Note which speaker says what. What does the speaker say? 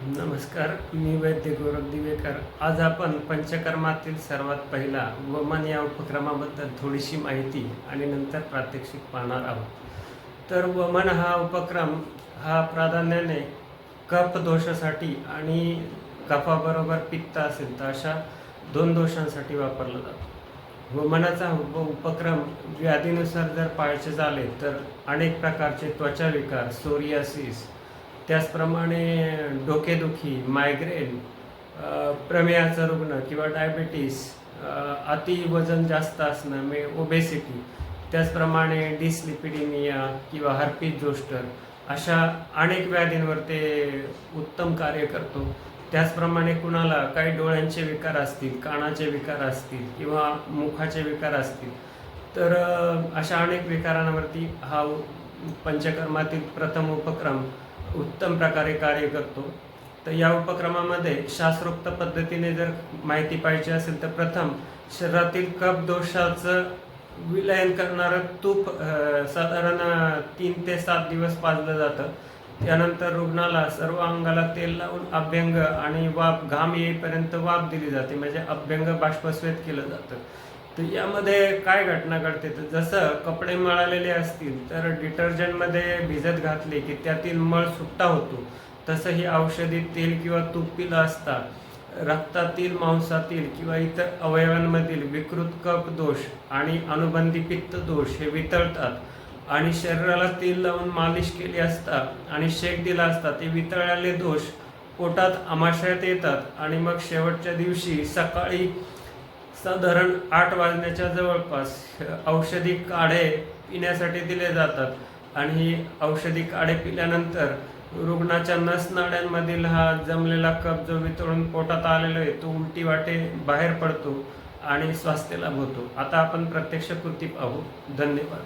Speaker 1: नमस्कार, मी वैद्य गौरव दिवेकर. आज आपण पंचकर्मातील सर्वात पहिला वमन या उपक्रमाबद्दल थोडीशी माहिती आणि नंतर प्रात्यक्षिक पाहणार आहोत. तर वमन हा उपक्रम हा प्राधान्याने कफ दोषासाठी आणि कफाबरोबर पित्त असेल तर अशा 2 दोषांसाठी वापरला जातो. वमनाचा उपक्रम व्याधीनुसार जर पाहायचे झाले तर अनेक प्रकारचे त्वचा विकार, सोरियासिस, त्याचप्रमाणे डोकेदुखी, मायग्रेन, प्रमेहाचा रुग्ण किंवा डायबिटीस, अति वजन जास्त असणं म्हणजे ओबेसिटी, त्याचप्रमाणे डिस्लिपिडिमिया किंवा हर्पीज जोस्टर अशा अनेक व्याधींवर ते उत्तम कार्य करतो. त्याचप्रमाणे कुणाला काही डोळ्यांचे विकार असतील, कानाचे विकार असतील किंवा मुखाचे विकार असतील तर अशा अनेक विकारांवरती हा पंचकर्मातील प्रथम उपक्रम उत्तम प्रकारे कार्य करतो. तर या उपक्रमामध्ये शास्त्रोक्त पद्धतीने जर माहिती पाहिजे असेल तर प्रथम शरीरातील कफ दोषाचं विलयन करणारं तूप साधारण 3 ते 7 दिवस पाजलं जातं. त्यानंतर रुग्णाला सर्व अंगाला तेल लावून अभ्यंग आणि वाफ, घाम येईपर्यंत वाफ दिली जाते, म्हणजे अभ्यंग बाष्पस्वेद केलं जातं. तर यामध्ये काय घटना घडते तर जसं कपडे मळालेले असतील तर डिटर्जंटमध्ये भिजत घातले की त्यातील मळ सुट्टा होतो, तसं ही औषधी तेल किंवा तूप पिलं असता रक्तातील, मांसातील किंवा इतर अवयवांमधील विकृत कफ दोष आणि अनुबंधी पित्त दोष हे वितळतात आणि शरीराला तेल लावून मालिश केली असता आणि शेक दिला असता ते वितळलेले दोष पोटात आमाशयात येतात आणि मग शेवटच्या दिवशी सकाळी साधारण 8 वाजण्याच्या जवळपास औषधी काढे पिण्यासाठी दिले जातात आणि ही औषधी काढे पिल्यानंतर रुग्णाच्या नसनाड्यांमधील हा जमलेला कफ जो वितळून पोटात आलेला आहे तो उलटी वाटे बाहेर पडतो आणि स्वास्थ्य लाभ होतो. आता आपण प्रत्यक्ष कृती पाहू. धन्यवाद.